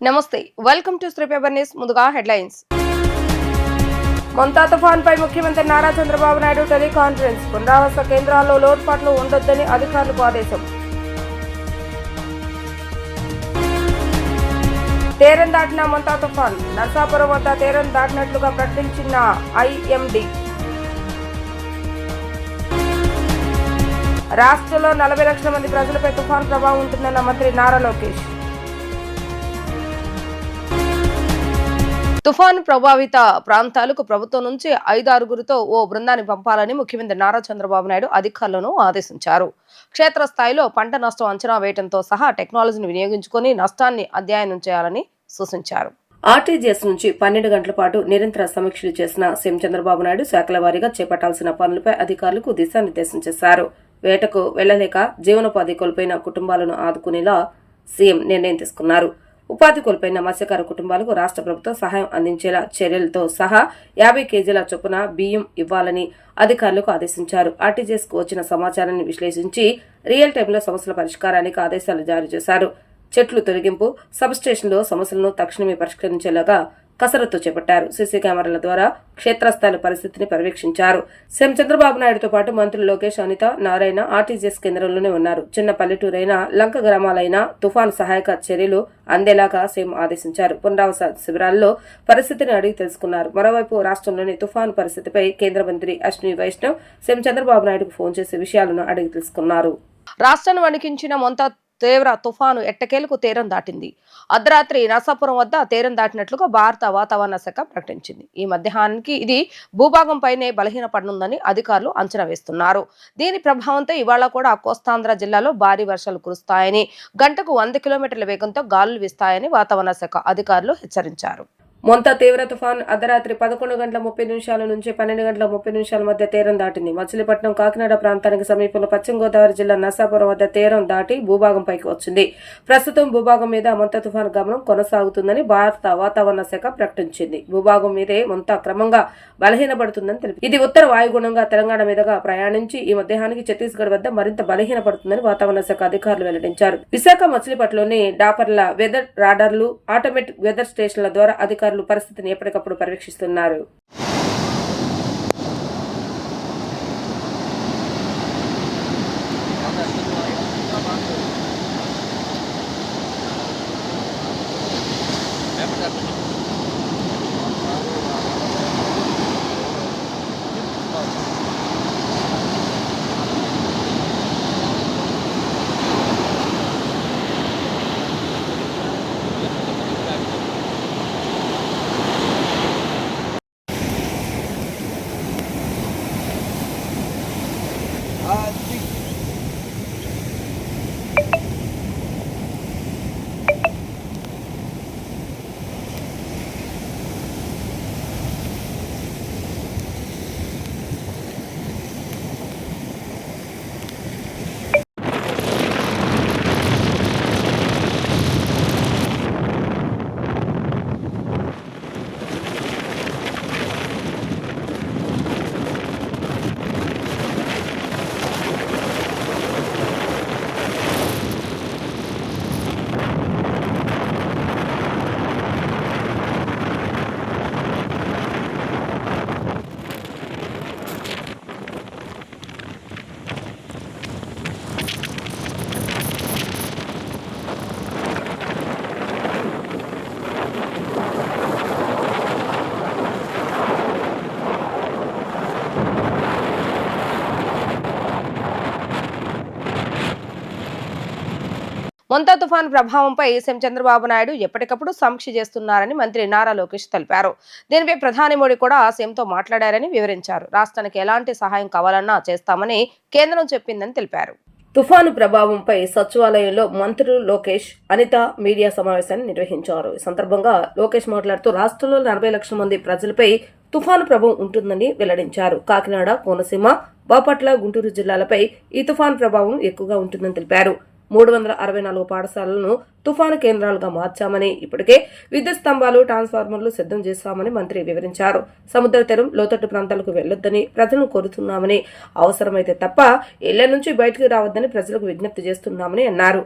నమస్తే, welcome to Sri paper news. ముందుగా headlines. Montha తుఫాన్ పై ముఖ్యమంత్రి నారా చంద్రబాబు నాయుడు టెలికాన్ఫరెన్స్. పునరావాస కేంద్రాల్లో లోటుపాట్లు ఉండొద్దని అధికారులకు ఆదేశం. తీరం దాటిన మొంతా తుఫాన్. నర్సాపురం వద్ద తీరం దాటినట్లుగా ప్రకటించిన ఐఎండీ. రాష్ట్రంలో 40 లక్షల మంది ప్రజలపై తుఫాన్ ప్రభావం ఉంటుందన్న మంత్రి నారా లోకేష్. తుఫాను ప్రభావిత ప్రాంతాలకు ప్రభుత్వం నుంచి 5-6గురితో ఓ బృందాన్ని పంపాలని ముఖ్యమంత్రి నారా చంద్రబాబు నాయుడు అధికారులను ఆదేశించారు. క్షేత్రస్థాయిలో పంట నష్టం అంచనా వేయడంతో సహా టెక్నాలజీని వినియోగించుకుని నష్టాన్ని అధ్యయనం చేయాలని సూచించారు. ఆర్టీజీఎస్ నుంచి 12 గంటల పాటు నిరంతర సమీక్షలు చేసిన సీఎం చంద్రబాబు నాయుడు శాఖల వారీగా చేపట్టాల్సిన పనులపై అధికారులకు దిశానిర్దేశం చేశారు. వేటకు వెళ్లలేక జీవనోపాధి కోల్పోయిన కుటుంబాలను ఆదుకునేలా సీఎం నిర్ణయం తీసుకున్నారు. ఉపాధి కోల్పోయిన మత్స్యకార కుటుంబాలకు రాష్ట్ర ప్రభుత్వం సహాయం అందించేలా చర్యలతో సహా 50 కేజీల చొప్పున బియ్యం ఇవ్వాలని అధికారులకు ఆదేశించారు. ఆర్టీజీఎస్ కు వచ్చిన సమాచారాన్ని విశ్లేషించి రియల్ టైంలో సమస్యల పరిష్కారానికి ఆదేశాలు జారీ చేశారు. చెట్లు తొలగింపు, సబ్స్టేషన్లో సమస్యలను తక్షణమే పరిష్కరించేలాగా కసరత్తు చేపట్టారు. సీసీ కెమెరాల ద్వారా క్షేత్రస్థాయి పరిస్థితిని పర్యవేక్షించారు. సీఎం చంద్రబాబు నాయుడుతో పాటు మంత్రులు లోకేష్, అనిత, నారాయణ ఆర్టీజీఎస్ కేంద్రంలోనే ఉన్నారు. చిన్న పల్లెటూరైన లంక గ్రామాలైన తుఫాను సహాయక చర్యలు అందేలాగా సీఎం ఆదేశించారు. పునరావాస శిబిరాల్లో పరిస్థితిని అడిగి తెలుసుకున్నారు. మరోవైపు రాష్ట్రంలోని తుఫాను పరిస్థితిపై కేంద్ర మంత్రి అశ్విని వైష్ణవ్ సీఎం చంద్రబాబు నాయుడుకు ఫోన్ చేసి విషయాలను అడిగి తెలుసుకున్నారు. రాష్ట్రాన్ని వణికించిన మొంతా తీవ్ర తుఫాను ఎట్టకేలకు తీరం దాటింది. అర్ధరాత్రి నర్సాపురం వద్ద తీరం దాటినట్లుగా భారత వాతావరణ శాఖ ప్రకటించింది. ఈ మధ్యాహ్నానికి ఇది భూభాగంపైనే బలహీనపడనుందని అధికారులు అంచనా వేస్తున్నారు. దీని ప్రభావంతో ఇవాళ కూడా కోస్తాంధ్ర జిల్లాలో భారీ వర్షాలు కురుస్తాయని, గంటకు 100 కిలోమీటర్ల వేగంతో గాలులు వీస్తాయని వాతావరణ శాఖ అధికారులు హెచ్చరించారు. మొంతా తీవ్ర తుఫాన్ అర్ధరాత్రి 11:30 నుంచి 12:30 మధ్య తీరం దాటింది. మచిలీపట్నం, కాకినాడ ప్రాంతానికి సమీపంలో పశ్చిమ గోదావరి జిల్లా నర్సాపురం వద్ద తీరం దాటి భూభాగంపైకి వచ్చింది. ప్రస్తుతం భూభాగం మీద మొంతా తుఫాన్ గమనం కొనసాగుతుందని భారత వాతావరణ శాఖ ప్రకటించింది. భూభాగం మీదే మొంతా క్రమంగా బలహీనపడుతుందని తెలిపింది. ఇది ఉత్తర వాయుగుణంగా తెలంగాణ మీదుగా ప్రయాణించి ఈ మధ్యాహ్నానికి ఛత్తీస్గఢ్ వద్ద మరింత బలహీనపడుతుందని వాతావరణ శాఖ అధికారులు వెల్లడించారు. విశాఖ, మచిలీపట్నంలోని డాపర్ల వెదర్ రాడార్లు, ఆటోమేటిక్ వెదర్ స్టేషన్ల ద్వారా అధికారులు పరిస్థితిని ఎప్పటికప్పుడు పర్యవేక్షిస్తున్నారు. మొంతా తుఫాను ప్రభావంపై సీఎం చంద్రబాబు నాయుడు ఎప్పటికప్పుడు సమీక్ష చేస్తున్నారని మంత్రి నారా లోకేష్ తెలిపారు. దీనిపై ప్రధాని మోడీ కూడా సీఎంతో మాట్లాడారని వివరించారు. రాష్ట్రానికి ఎలాంటి సహాయం కావాలన్నా చేస్తామని కేంద్రం చెప్పిందని తెలిపారు. తుఫాను ప్రభావంపై సచివాలయంలో మంత్రులు లోకేష్, అనిత మీడియా సమావేశాన్ని నిర్వహించారు. ఈ సందర్భంగా లోకేష్ మాట్లాడుతూ రాష్ట్రంలో 40 లక్షల మంది ప్రజలపై తుఫాను ప్రభావం ఉంటుందని వెల్లడించారు. కాకినాడ, కోనసీమ, బాపట్ల, గుంటూరు జిల్లాలపై ఈ తుఫాను ప్రభావం ఎక్కువగా ఉంటుందని తెలిపారు. 364 పాఠశాలలను తుఫాను కేంద్రాలుగా మార్చామని, ఇప్పటికే విద్యుత్ స్తంభాలు, ట్రాన్స్ఫార్మర్లు సిద్ధం చేశామని మంత్రి వివరించారు. సముద్ర తీరం, లోతట్టు ప్రాంతాలకు వెళ్లొద్దని ప్రజలను కోరుతున్నామని, అవసరమైతే తప్ప ఇళ్ల నుంచి బయటకు రావద్దని ప్రజలకు విజ్ఞప్తి చేస్తున్నామని అన్నారు.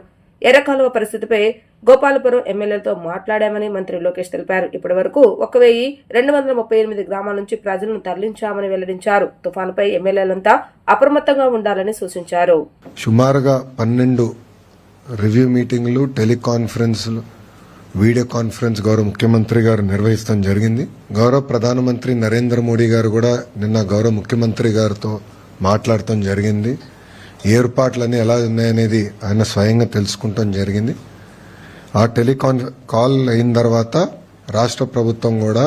ఎర్రకాలువ పరిస్థితిపై గోపాలపురం ఎమ్మెల్యేలతో మాట్లాడామని మంత్రి లోకేష్ తెలిపారు. ఇప్పటి వరకు 1238 గ్రామాల నుంచి ప్రజలను తరలించామని వెల్లడించారు. తుఫానుపై ఎమ్మెల్యేలంతా అప్రమత్తంగా ఉండాలని సూచించారు. సుమారుగా 12 రివ్యూ మీటింగ్లు, టెలికాన్ఫరెన్స్లు, వీడియో కాన్ఫరెన్స్ గౌరవ ముఖ్యమంత్రి గారు నిర్వహిస్తాం జరిగింది. గౌరవ ప్రధానమంత్రి నరేంద్ర మోడీ గారు కూడా నిన్న గౌరవ ముఖ్యమంత్రి గారితో మాట్లాడటం జరిగింది. ఏర్పాట్లన్నీ ఎలా ఉన్నాయనేది ఆయన స్వయంగా తెలుసుకుంటాం జరిగింది. ఆ కాల్ అయిన తర్వాత రాష్ట్ర ప్రభుత్వం కూడా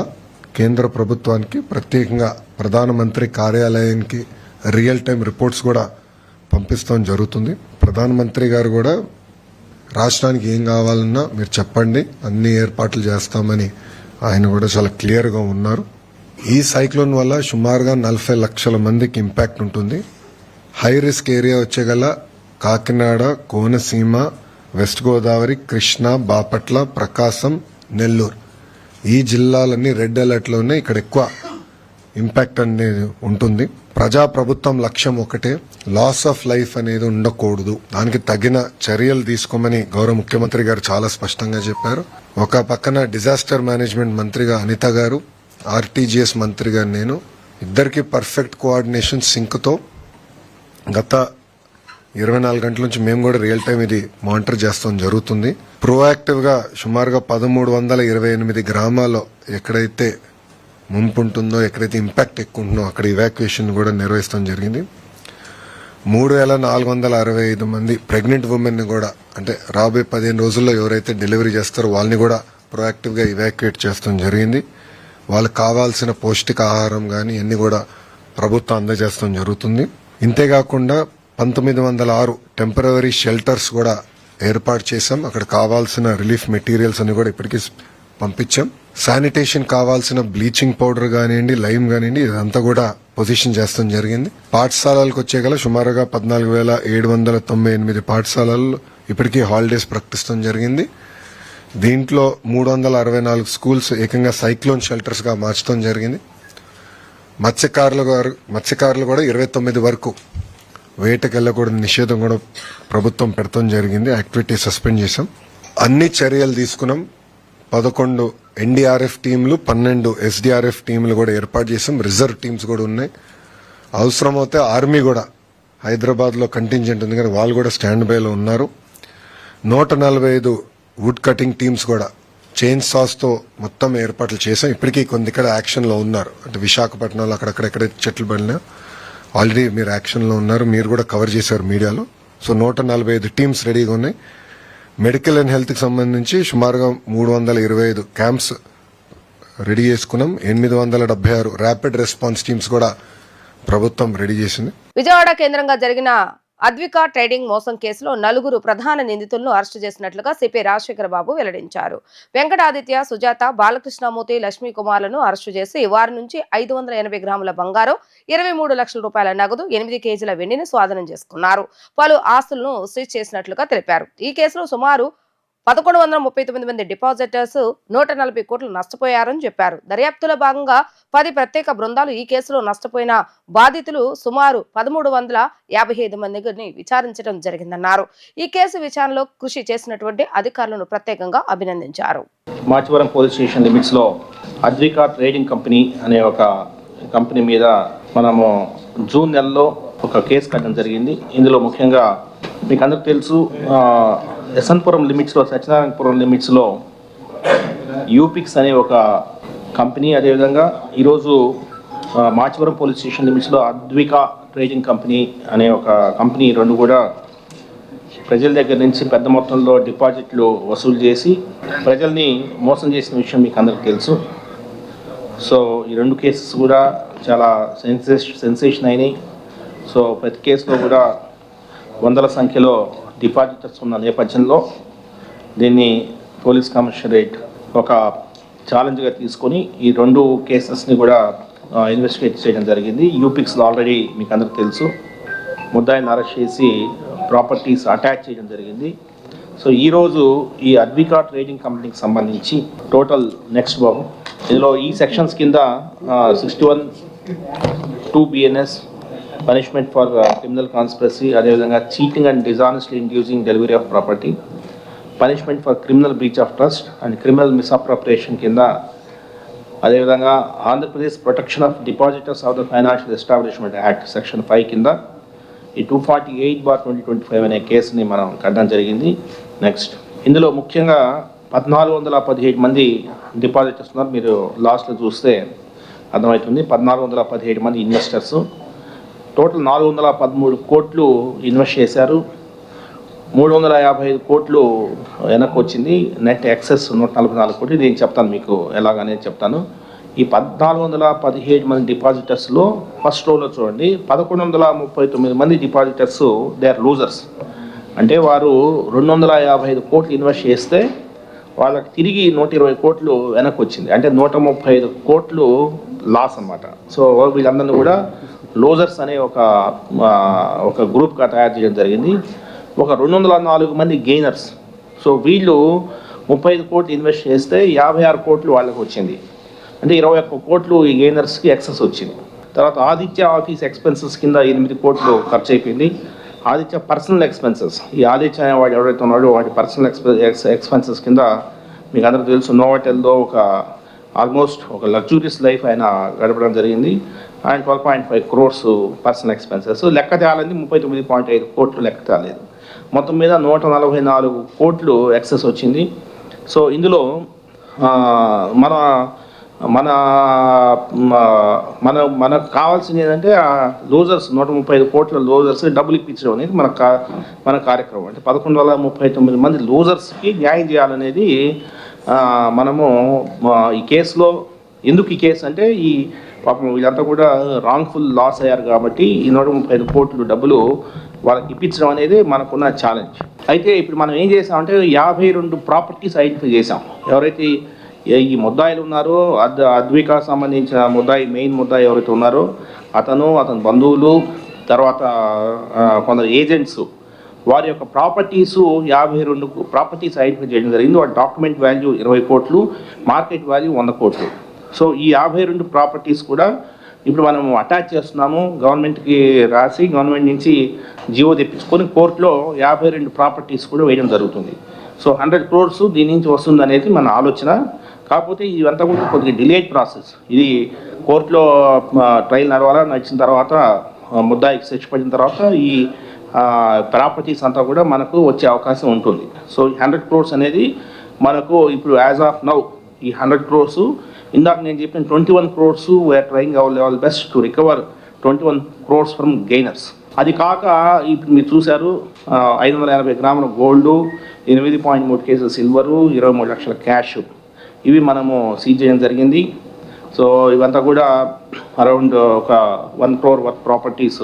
కేంద్ర ప్రభుత్వానికి ప్రత్యేకంగా ప్రధానమంత్రి కార్యాలయానికి రియల్ టైం రిపోర్ట్స్ కూడా పంపిస్తాం జరుగుతుంది. ప్రధానమంత్రి గారు కూడా రాష్ట్రానికి ఏం కావాలన్నా మీరు చెప్పండి, అన్ని ఏర్పాట్లు చేస్తామని ఆయన కూడా చాలా క్లియర్గా ఉన్నారు. ఈ సైక్లోన్ వల్ల సుమారుగా 40 లక్షల మందికి ఇంపాక్ట్ ఉంటుంది. హై రిస్క్ ఏరియా వచ్చేగల కాకినాడ, కోనసీమ, వెస్ట్ గోదావరి, కృష్ణా, బాపట్ల, ప్రకాశం, నెల్లూరు ఈ జిల్లాలన్నీ రెడ్ అలర్ట్లో ఉన్నాయి. ఇక్కడ ఎక్కువ ఇంపాక్ట్ అనేది ఉంటుంది. ప్రజాప్రభుత్వం లక్ష్యం ఒకటే, లాస్ ఆఫ్ లైఫ్ అనేది ఉండకూడదు. దానికి తగిన చర్యలు తీసుకోమని గౌరవ ముఖ్యమంత్రి గారు చాలా స్పష్టంగా చెప్పారు. ఒక పక్కన డిజాస్టర్ మేనేజ్మెంట్ మంత్రిగా అనిత గారు, ఆర్టీజీఎస్ మంత్రిగా నేను, ఇద్దరికి పర్ఫెక్ట్ కోఆర్డినేషన్ సింక్తో గత 24 గంటల నుంచి మేము కూడా రియల్ టైం ఇది మానిటర్ చేస్తాం జరుగుతుంది. ప్రోయాక్టివ్ గా సుమారుగా 1328 గ్రామాల్లో ఎక్కడైతే ముంపు ఉంటుందో, ఎక్కడైతే ఇంపాక్ట్ ఎక్కువ ఉంటుందో అక్కడ ఇవాక్యుయేషన్ కూడా నిర్వహిస్తాం జరిగింది. 3465 మంది ప్రెగ్నెంట్ ఉమెన్ ని కూడా, అంటే రాబోయే 15 రోజుల్లో ఎవరైతే డెలివరీ చేస్తారో వాళ్ళని కూడా ప్రోయాక్టివ్ గా ఇవాక్యుయేట్ చేస్తాం జరిగింది. వాళ్ళకి కావాల్సిన పౌష్టికాహారం కానీ అన్ని కూడా ప్రభుత్వం అందజేస్తాం జరుగుతుంది. ఇంతేకాకుండా 1906 టెంపరరీ షెల్టర్స్ కూడా ఏర్పాటు చేశాం. అక్కడ కావాల్సిన రిలీఫ్ మెటీరియల్స్ అని కూడా ఇప్పటికీ పంపించాం. శానిటేషన్ కావాల్సిన బ్లీచింగ్ పౌడర్ కానివ్వండి, లైమ్ కానివ్వండి, ఇదంతా కూడా పొజిషన్ చేస్తాం జరిగింది. పాఠశాలలకు వచ్చేగల సుమారుగా 14,798 పాఠశాలలు ఇప్పటికీ హాలిడేస్ ప్రకటిస్తాం జరిగింది. దీంట్లో 364 స్కూల్స్ ఏకంగా సైక్లోన్ షెల్టర్స్ గా మార్చడం జరిగింది. మత్స్యకారులు కూడా 29 వరకు వేటకు వెళ్ళకూడని నిషేధం కూడా ప్రభుత్వం పెడతాం జరిగింది. యాక్టివిటీ సస్పెండ్ చేశాం. అన్ని చర్యలు తీసుకున్నాం. 11 ఎన్డీఆర్ఎఫ్ టీంలు, 12 ఎస్డీఆర్ఎఫ్ టీంలు కూడా ఏర్పాటు చేశాం. రిజర్వ్ టీమ్స్ కూడా ఉన్నాయి. అవసరమైతే ఆర్మీ కూడా హైదరాబాద్ లో కంటింజెంట్ ఉంది కానీ వాళ్ళు కూడా స్టాండ్ బైలో ఉన్నారు. 145 వుడ్ కటింగ్ టీమ్స్ కూడా చైన్ సాస్ తో మొత్తం ఏర్పాట్లు చేశాం. ఇప్పటికీ కొన్ని ఇక్కడ యాక్షన్ లో ఉన్నారు. అంటే విశాఖపట్నంలో అక్కడెక్కడ చెట్లు పడినా ఆల్రెడీ మీరు యాక్షన్ లో ఉన్నారు. మీరు కూడా కవర్ చేశారు మీడియాలో. సో 145 టీమ్స్ రెడీగా ఉన్నాయి. మెడికల్ అండ్ హెల్త్ కి సంబంధించి సుమారుగా 325 క్యాంప్స్ రెడీ చేసుకున్నాం. 876 ర్యాపిడ్ రెస్పాన్స్ టీమ్స్ కూడా ప్రభుత్వం రెడీ చేసింది. విజయవాడ కేంద్రంగా జరిగిన అద్వికా ట్రేడింగ్ మోసం కేసులో 4 ప్రధాన నిందితులను అరెస్టు చేసినట్లుగా సిపి రాజశేఖర బాబు వెల్లడించారు. వెంకటాదిత్య, సుజాత, బాలకృష్ణమూర్తి, లక్ష్మీ కుమార్లను అరెస్టు చేసి వారి నుంచి 580 గ్రాముల బంగారం, 23 లక్షల రూపాయల నగదు, 8 కేజీల వెండిని స్వాధీనం చేసుకున్నారు. పలు ఆస్తులను సీజ్ చేసినట్లుగా తెలిపారు. ఈ కేసులో సుమారు 1139 మంది డిపాజిటర్స్ 140 కోట్లు నష్టపోయారని చెప్పారు. దర్యాప్తులో భాగంగా 10 ప్రత్యేక బృందాలు ఈ కేసులో నష్టపోయిన బాధితులు సుమారు 1355 మందిని విచారించడం జరిగిందన్నారు. ఈ కేసు విచారణలో కృషి చేసినటువంటి అధికారులను ప్రత్యేకంగా అభినందించారు. మాచవరం పోలీస్ స్టేషన్ లిమిట్స్ లో అద్వికా ట్రేడింగ్ కంపెనీ అనే ఒక కంపెనీ మీద మనము జూన్ నెలలో ఒక కేసు కట్టడం జరిగింది. ఇందులో ముఖ్యంగా మీకు అందరికి తెలుసు, యశ్వంతపురం లిమిట్స్లో, సత్యనారాయణపురం లిమిట్స్లో యూపిక్స్ అనే ఒక కంపెనీ, అదేవిధంగా ఈరోజు మాచవరం పోలీస్ స్టేషన్ లిమిట్స్లో అద్వికా ట్రేడింగ్ కంపెనీ అనే ఒక కంపెనీ, రెండు కూడా ప్రజల దగ్గర నుంచి పెద్ద మొత్తంలో డిపాజిట్లు వసూలు చేసి ప్రజల్ని మోసం చేసిన విషయం మీకు అందరికి తెలుసు. సో ఈ రెండు కేసెస్ కూడా చాలా సెన్సేషన్ అయినాయి. సో ప్రతి కేసులో కూడా వందల సంఖ్యలో డిపాజిటర్స్ ఉన్న నేపథ్యంలో దీన్ని పోలీస్ కమిషనరేట్ ఒక ఛాలెంజ్గా తీసుకొని ఈ రెండు కేసెస్ని కూడా ఇన్వెస్టిగేట్ చేయడం జరిగింది. యూపిక్స్లో ఆల్రెడీ మీకు అందరికి తెలుసు, ముద్దాయిని అరెస్ట్ చేసి ప్రాపర్టీస్ అటాచ్ చేయడం జరిగింది. సో ఈరోజు ఈ అద్వికా ట్రేడింగ్ కంపెనీకి సంబంధించి టోటల్ నెక్స్ట్ బాబు ఇందులో ఈ సెక్షన్స్ కింద 61(2) BNS punishment for criminal conspiracy, అదేవిధంగా cheating and డిజానెస్ట్లీ inducing delivery of property, punishment for criminal breach of trust and criminal misappropriation కింద, అదేవిధంగా Andhra Pradesh protection of depositors of the financial establishment act section 5 కింద ఈ 248/2025 అనే కేసుని మనం కట్టడం జరిగింది. నెక్స్ట్ ఇందులో ముఖ్యంగా 1417 మంది డిపాజిటర్స్ ఉన్నారు. మీరు లాస్ట్లో చూస్తే అర్థమవుతుంది. 1417 మంది ఇన్వెస్టర్స్, టోటల్ 413 కోట్లు ఇన్వెస్ట్ చేశారు. 355 కోట్లు వెనక్కి వచ్చింది. నెట్ ఎక్సెస్ 144 కోట్లు. నేను చెప్తాను మీకు ఎలాగనేది చెప్తాను. ఈ 1417 మంది డిపాజిటర్స్లో ఫస్ట్ రోలో చూడండి, 1139 మంది డిపాజిటర్స్ దే ఆర్ లూజర్స్. అంటే వారు 255 కోట్లు ఇన్వెస్ట్ చేస్తే వాళ్ళకి తిరిగి 120 కోట్లు వెనక్కి వచ్చింది. అంటే 135 కోట్లు లాస్ అన్నమాట. సో వీళ్ళందరినీ కూడా లూజర్స్ అనే ఒక గ్రూప్గా తయారు చేయడం జరిగింది. ఒక 204 మంది గెయినర్స్. సో వీళ్ళు 35 కోట్లు ఇన్వెస్ట్ చేస్తే 56 కోట్లు వాళ్ళకి వచ్చింది. అంటే 21 కోట్లు ఈ గెయినర్స్కి ఎక్సెస్ వచ్చింది. తర్వాత ఆదిత్య ఆఫీస్ ఎక్స్పెన్సెస్ కింద 8 కోట్లు ఖర్చు అయిపోయింది. ఆదిత్య పర్సనల్ ఎక్స్పెన్సెస్, ఈ ఆదిత్య అనేవాడు ఎవరైతే ఉన్నాడో వాడి పర్సనల్ ఎక్స్పెన్సెస్ కింద మీకు అందరికీ తెలుసు, నోవాటెల్లో ఆల్మోస్ట్ ఒక లగ్జూరియస్ లైఫ్ ఆయన గడపడం జరిగింది. ఆయన 12.5 crores పర్సనల్ ఎక్స్పెన్సెస్. లెక్క తేలాలి 39.5 కోట్లు లెక్క తేలేదు. మొత్తం మీద 144 కోట్లు ఎక్సెస్ వచ్చింది. సో ఇందులో మన మన మన మనకు కావాల్సింది ఏంటంటే లూజర్స్ 135 కోట్ల లూజర్స్ డబ్బులు ఇప్పించడం అనేది మన కార్యక్రమం. అంటే 1139 మంది లూజర్స్కి న్యాయం చేయాలనేది మనము ఈ కేసులో. ఎందుకు ఈ కేసు అంటే ఈ పాపం వీళ్ళంతా కూడా రాంగ్ఫుల్ లాస్ అయ్యారు కాబట్టి ఈ 135 కోట్లు డబ్బులు వాళ్ళకి ఇప్పించడం అనేది మనకున్న ఛాలెంజ్. అయితే ఇప్పుడు మనం ఏం చేసామంటే 52 ప్రాపర్టీస్ ఐడెంటిఫై చేసాం. ఎవరైతే ఈ ముద్దాయిలు ఉన్నారో అద్వికా సంబంధించిన ముద్దాయి, మెయిన్ ముద్దాయి ఎవరైతే ఉన్నారో అతని బంధువులు, తర్వాత కొందరు ఏజెంట్స్, వారి యొక్క ప్రాపర్టీసు 52 ప్రాపర్టీస్ ఐడెంటిఫై చేయడం జరిగింది. వాటి డాక్యుమెంట్ వాల్యూ 20 కోట్లు, మార్కెట్ వాల్యూ 100 కోట్లు. సో ఈ 52 ప్రాపర్టీస్ కూడా ఇప్పుడు మనం అటాచ్ చేస్తున్నాము. గవర్నమెంట్కి రాసి గవర్నమెంట్ నుంచి జియో తెప్పించుకొని కోర్టులో 52 ప్రాపర్టీస్ కూడా వేయడం జరుగుతుంది. సో 100 crores దీని నుంచి వస్తుంది అనేది మన ఆలోచన. కాకపోతే ఇదంతా కూడా కొద్దిగా డిలేడ్ ప్రాసెస్. ఇది కోర్టులో ట్రయల్ నడిచిన తర్వాత ముద్దాయికి శిక్ష పడిన తర్వాత ఈ ప్రాపర్టీస్ అంతా కూడా మనకు వచ్చే అవకాశం ఉంటుంది. సో ఈ 100 crores అనేది మనకు ఇప్పుడు యాజ్ ఆఫ్ నౌ ఈ 100 crores, ఇందాక నేను చెప్పిన 21 crores we are trying our level best to recover 21 crores from gainers. అది కాక ఇప్పుడు మీరు చూశారు 580 గ్రాముల గోల్డు, 8.3 కేజీల సిల్వరు, 23 లక్షల క్యాష్, ఇవి మనము సీజ్ చేయడం జరిగింది. సో ఇవంతా కూడా అరౌండ్ ఒక 1 crore వర్త్ ప్రాపర్టీస్